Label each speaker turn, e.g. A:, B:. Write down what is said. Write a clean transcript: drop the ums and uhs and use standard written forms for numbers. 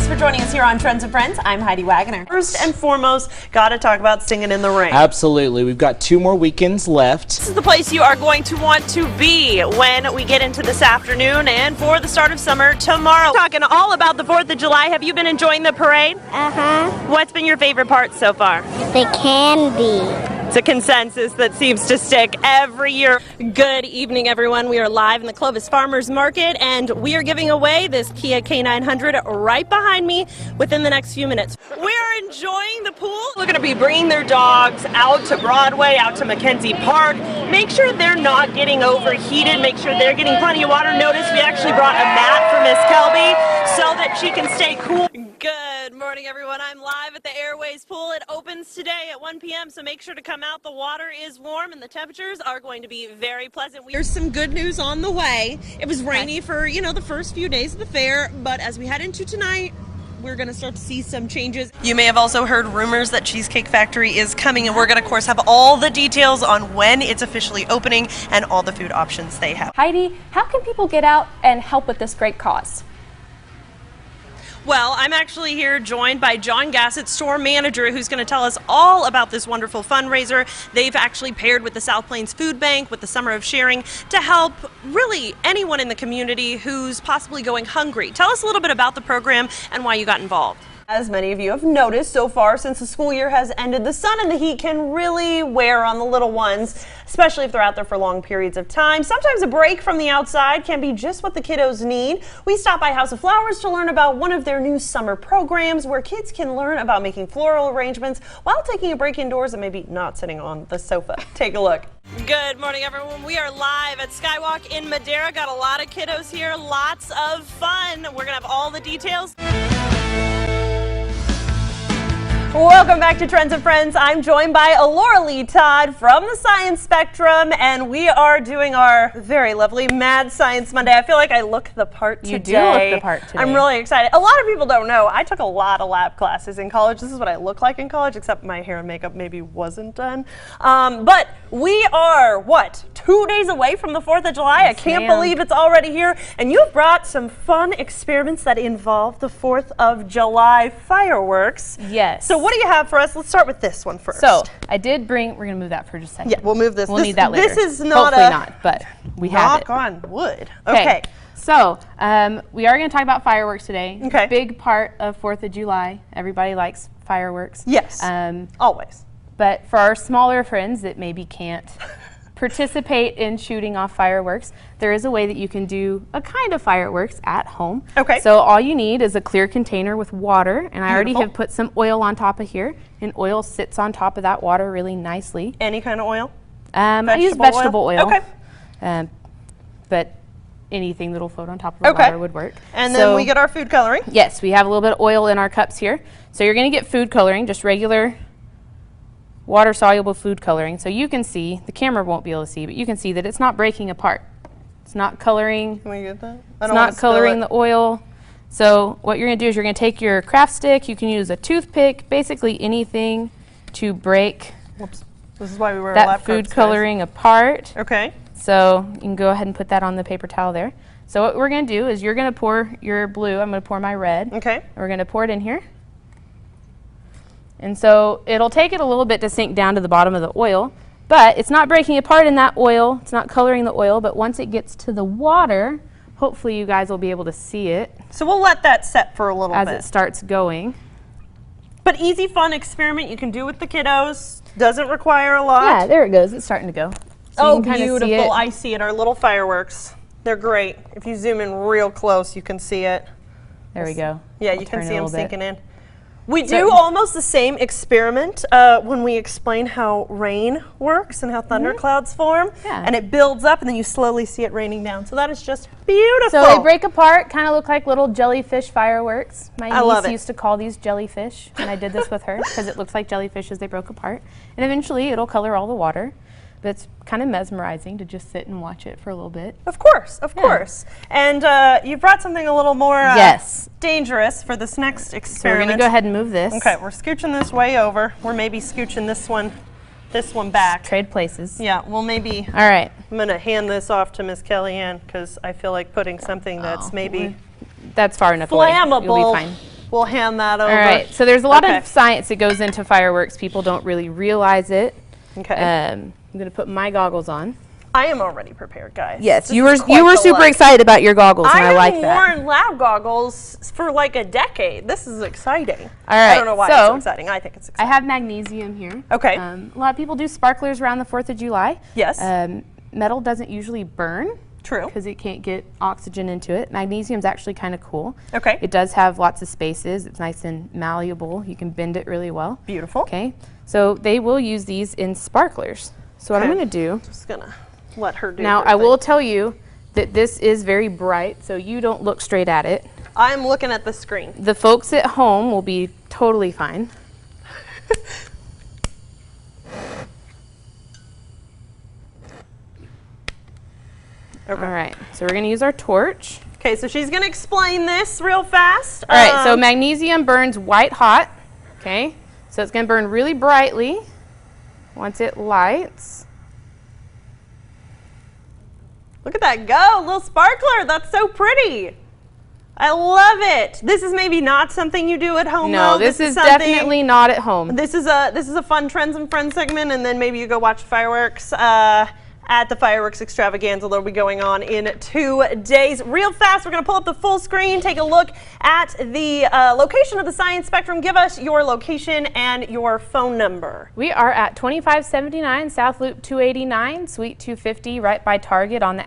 A: for joining us here on Trends and Friends. I'm Heidi Waggoner.
B: First and foremost, got to talk about Singing in the Rain.
C: Absolutely. We've got 2 more weekends left.
B: This is the place you are going to want to be when we get into this afternoon and for the start of summer tomorrow. Talking all about the 4th of July. Have you been enjoying the parade?
D: Uh-huh.
B: What's been your favorite part so far?
D: The candy.
B: It's a consensus that seems to stick every year. Good evening, everyone. We are live in the Clovis Farmers Market, and we are giving away this Kia K900 right behind me within the next few minutes. We are enjoying the pool. We're going to be bringing their dogs out to Broadway, out to Mackenzie Park. Make sure they're not getting overheated. Make sure they're getting plenty of water. Notice we actually brought a mat for Miss Kelby so that she can stay cool. Good morning, everyone. I'm live at the Airways Pool. It opens today at 1 p.m., so make sure to come out. The water is warm and the temperatures are going to be very pleasant. There's some good news on the way. It was rainy for, the first few days of the fair, but as we head into tonight, we're going to start to see some changes. You may have also heard rumors that Cheesecake Factory is coming, and we're going to, of course, have all the details on when it's officially opening and all the food options they have.
E: Heidi, how can people get out and help with this great cause?
B: Well, I'm actually here joined by John Gassett, store manager, who's going to tell us all about this wonderful fundraiser. They've actually paired with the South Plains Food Bank, with the Summer of Sharing, to help really anyone in the community who's possibly going hungry. Tell us a little bit about the program and why you got involved. As many of you have noticed so far since the school year has ended, the sun and the heat can really wear on the little ones, especially if they're out there for long periods of time. Sometimes a break from the outside can be just what the kiddos need. We stopped by House of Flowers to learn about one of their new summer programs where kids can learn about making floral arrangements while taking a break indoors and maybe not sitting on the sofa. Take a look. Good morning, everyone. We are live at Skywalk in Madera. Got a lot of kiddos here, lots of fun. We're going to have all the details. Welcome back to Trends and Friends. I'm joined by Laura Lee Todd from the Science Spectrum, and we are doing our very lovely Mad Science Monday. I feel like I look the part today.
E: You do look the part today.
B: I'm really excited. A lot of people don't know, I took a lot of lab classes in college. This is what I look like in college, except my hair and makeup maybe wasn't done. But we are, 2 days away from the 4th of July? Yes, I can't believe it's already here. And you've brought some fun experiments that involve the 4th of July fireworks.
E: Yes.
B: So what do you have for us? Let's start with this one first.
E: So I did bring, we're going to move that for just a second.
B: Yeah, we'll move this.
E: We'll need that later.
B: This is not
E: Hopefully not, but we have it.
B: Knock on wood.
E: Okay. So we are going to talk about fireworks today.
B: Okay.
E: Big part of 4th of July. Everybody likes fireworks.
B: Yes, always.
E: But for our smaller friends that maybe can't participate in shooting off fireworks, there is a way that you can do a kind of fireworks at home.
B: Okay.
E: So all you need is a clear container with water, and I already have put some oil on top of here, and oil sits on top of that water really nicely.
B: Any kind of oil?
E: I use vegetable oil.
B: Okay.
E: But anything that'll float on top of the water would work.
B: And then we get our food coloring?
E: Yes, we have a little bit of oil in our cups here. So you're going to get food coloring, just regular water-soluble food coloring. So you can see, the camera won't be able to see, but you can see that it's not breaking apart. It's not coloring.
B: Can we get that?
E: It's not coloring the oil. So what you're going to do is you're going to take your craft stick. You can use a toothpick, basically anything to break
B: This is why we wear
E: that
B: lab
E: food
B: coats,
E: coloring apart.
B: Okay.
E: So you can go ahead and put that on the paper towel there. So what we're going to do is you're going to pour your blue. I'm going to pour my red.
B: Okay.
E: And we're going to pour it in here. And so it'll take it a little bit to sink down to the bottom of the oil, but it's not breaking apart in that oil. It's not coloring the oil, but once it gets to the water, hopefully you guys will be able to see it.
B: So we'll let that set for a little bit.
E: As it starts going.
B: But easy, fun experiment you can do with the kiddos. Doesn't require a lot.
E: Yeah, there it goes. It's starting to go. So
B: Oh, beautiful. I see it. Our little fireworks. They're great. If you zoom in real close, you can see it.
E: There we go.
B: Yeah, you can see them sinking in. We
E: So
B: do almost the same experiment when we explain how rain works and how thunderclouds form.
E: Yeah.
B: And it builds up and then you slowly see it raining down. So that is just beautiful.
E: So they break apart, kind of look like little jellyfish fireworks. My
B: love
E: niece
B: it.
E: used to call these jellyfish, and I did this with her because it looks like jellyfish as they broke apart. And eventually it'll color all the water. But it's kind of mesmerizing to just sit and watch it for a little bit.
B: Of course, of course. And you brought something a little more dangerous for this next experiment.
E: So we're going to go ahead and move this.
B: Okay, we're scooching this way over. We're maybe scooching this one back.
E: Trade places.
B: Yeah, well maybe.
E: All right.
B: I'm going to hand this off to Miss Kellyanne because I feel like putting something that's maybe
E: that's far enough
B: flammable
E: away. You'll be fine.
B: we'll hand that over.
E: All right, so there's a lot
B: Okay.
E: of science that goes into fireworks. People don't really realize it.
B: Okay.
E: I'm going to put my goggles on.
B: I am already prepared, guys.
E: Yes,
B: This
E: you
B: is
E: were
B: quite the
E: super
B: look.
E: excited about your goggles, and I
B: have
E: like that.
B: worn lab goggles for like a decade. This is exciting.
E: All right,
B: I don't know why it's so exciting. I think it's
E: I
B: exciting.
E: have magnesium here.
B: Okay.
E: A lot of people do sparklers around the 4th of July.
B: Yes.
E: Metal doesn't usually burn.
B: True.
E: Because it can't get oxygen into it. Magnesium's actually kind of cool.
B: Okay.
E: It does have lots of spaces. It's nice and malleable. You can bend it really well.
B: Beautiful.
E: Okay. So they will use these in sparklers. So what I'm
B: Okay.
E: going to do,
B: Just gonna let her do
E: now
B: her
E: I will
B: thing.
E: tell you that this is very bright, so you don't look straight at it.
B: I'm looking at the screen.
E: The folks at home will be totally fine.
B: Okay.
E: All right, so we're going to use our torch.
B: Okay, so she's gonna explain this real fast.
E: All right, so magnesium burns white hot, okay? So it's going to burn really brightly once it lights.
B: Look at that go, little sparkler. That's so pretty. I love it. This is maybe not something you do at home.
E: No,
B: though.
E: this is
B: something-
E: definitely not at home.
B: This is a fun Trends and Friends segment, and then maybe you go watch fireworks at the fireworks extravaganza that'll be going on in 2 days. Real fast, we're going to pull up the full screen, take a look at the location of the science spectrum. Give us your location and your phone number.
E: We are at 2579 South Loop 289, Suite 250, right by Target on the